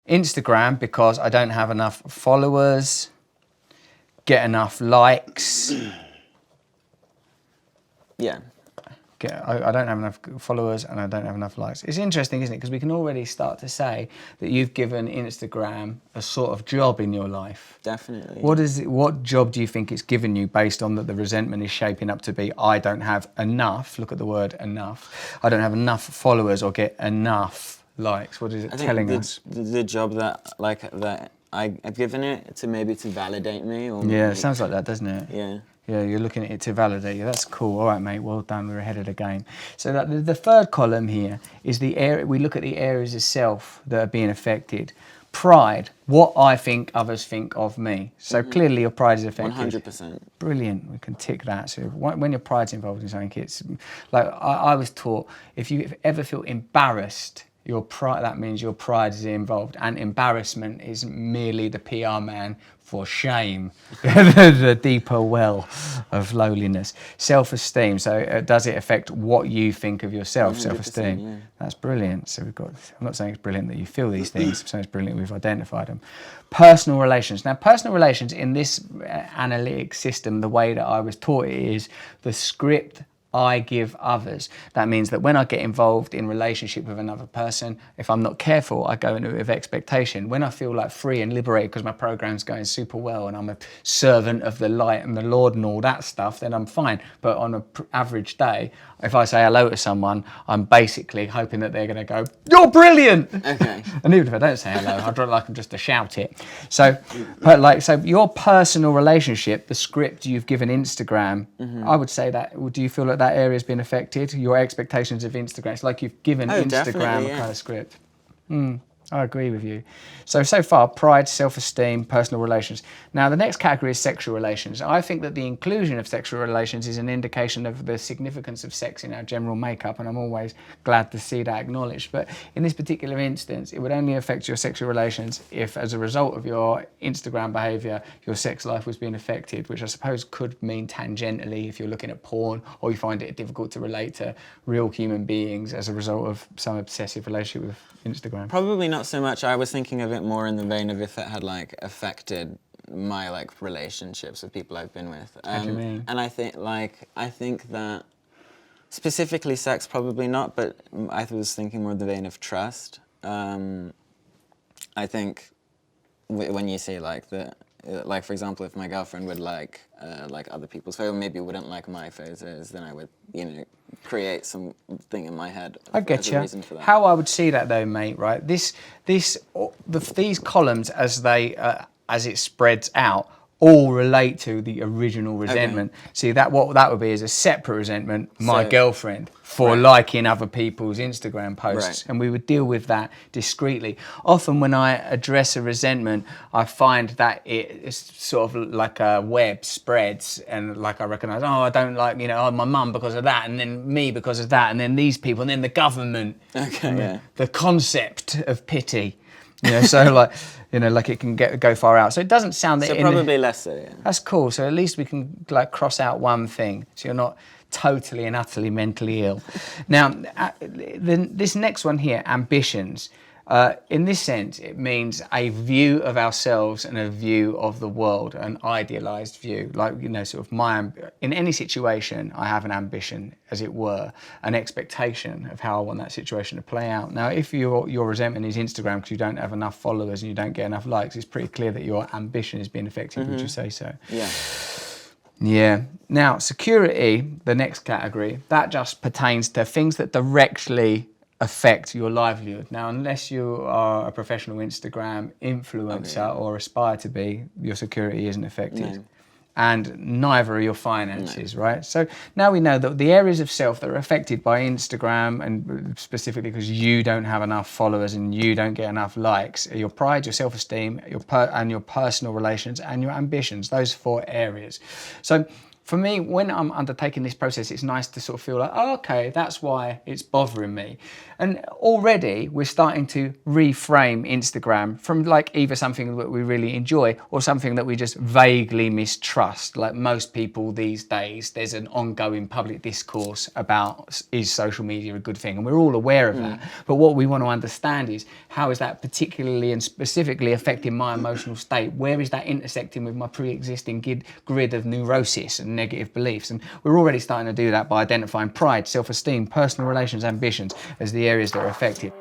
Instagram because I don't have enough followers, get enough likes. Yeah. I don't have enough followers and I don't have enough likes. It's interesting, isn't it? Because we can already start to say that you've given Instagram a sort of job in your life. Definitely. What job do you think it's given you based on that the resentment is shaping up to be, I don't have enough, look at the word enough, I don't have enough followers or get enough likes. What is it telling us? The job that I've given it to validate me. Or Yeah, it sounds like that, doesn't it? Yeah. Yeah, you're looking at it to validate you. That's cool. All right, mate. Well done. We're ahead of the game. So the third column here is the area. We look at the areas of self that are being affected. Pride, what I think others think of me. So clearly your pride is affected. 100%. Brilliant. We can tick that. So when your pride's involved in something, it's like I was taught, if you ever feel embarrassed, your pride, that means your pride is involved, and embarrassment is merely the PR man for shame, the deeper well of lowliness. Self-esteem, so does it affect what you think of yourself? Self-esteem, yeah. That's brilliant. So I'm not saying it's brilliant that you feel these things, I'm saying it's brilliant we've identified them. Personal relations. Now, personal relations in this analytic system, the way that I was taught it is the script I give others. That means that when I get involved in relationship with another person, if I'm not careful, I go into it with expectation. When I feel like free and liberated because my program's going super well and I'm a servant of the light and the Lord and all that stuff, then I'm fine. But on an average day, if I say hello to someone, I'm basically hoping that they're going to go, "You're brilliant!" Okay. And even if I don't say hello, I'd like them just to shout it. So your personal relationship, the script you've given Instagram, I would say that, do you feel like that area has been affected? Your expectations of Instagram, it's like you've given Instagram a kind of script. I agree with you. So far, pride, self-esteem, personal relations. Now, the next category is sexual relations. I think that the inclusion of sexual relations is an indication of the significance of sex in our general makeup, and I'm always glad to see that acknowledged. But in this particular instance, it would only affect your sexual relations if, as a result of your Instagram behaviour, your sex life was being affected, which I suppose could mean tangentially if you're looking at porn or you find it difficult to relate to real human beings as a result of some obsessive relationship with Instagram. Probably not so much. I was thinking of it more in the vein of if it had affected my relationships with people I've been with. How do you mean? And I think that specifically sex, probably not, but I was thinking more in the vein of trust. I think when you say for example, if my girlfriend would like other people's photos, maybe wouldn't like my photos, then I would, create something in my head. I get you. Reason for that. How I would see that though, mate, right? These columns as it spreads out all relate to the original resentment. Okay. See, what that would be is a separate resentment, my girlfriend, for Right. liking other people's Instagram posts. Right. And we would deal with that discreetly. Often when I address a resentment, I find that it's sort of like a web spreads, and I recognise, I don't like, my mum because of that, and then me because of that, and then these people, and then the government. Okay, yeah. The concept of pity. So it can go far out. So it doesn't sound that. So probably less so. Yeah. That's cool. So at least we can cross out one thing. So you're not totally and utterly mentally ill. Now, this next one here, ambitions. In this sense, it means a view of ourselves and a view of the world, an idealized view. In any situation, I have an ambition, as it were, an expectation of how I want that situation to play out. Now, if your resentment is Instagram because you don't have enough followers and you don't get enough likes, it's pretty clear that your ambition is being affected. Would you say so? Yeah. Yeah. Now, security, the next category, that just pertains to things that directly affect your livelihood. Now, unless you are a professional Instagram influencer or aspire to be, your security isn't affected. No. And neither are your finances, right? So now we know that the areas of self that are affected by Instagram, and specifically because you don't have enough followers and you don't get enough likes, are your pride, your self-esteem, and your personal relations and your ambitions, those 4 areas. So for me, when I'm undertaking this process, it's nice to sort of feel like, oh, okay, that's why it's bothering me. And already we're starting to reframe Instagram from like either something that we really enjoy or something that we just vaguely mistrust. Like most people these days, there's an ongoing public discourse about, is social media a good thing? And we're all aware of that. But what we want to understand is, how is that particularly and specifically affecting my emotional state? Where is that intersecting with my pre-existing grid of neurosis and negative beliefs? And we're already starting to do that by identifying pride, self-esteem, personal relations, ambitions as the areas that are affected.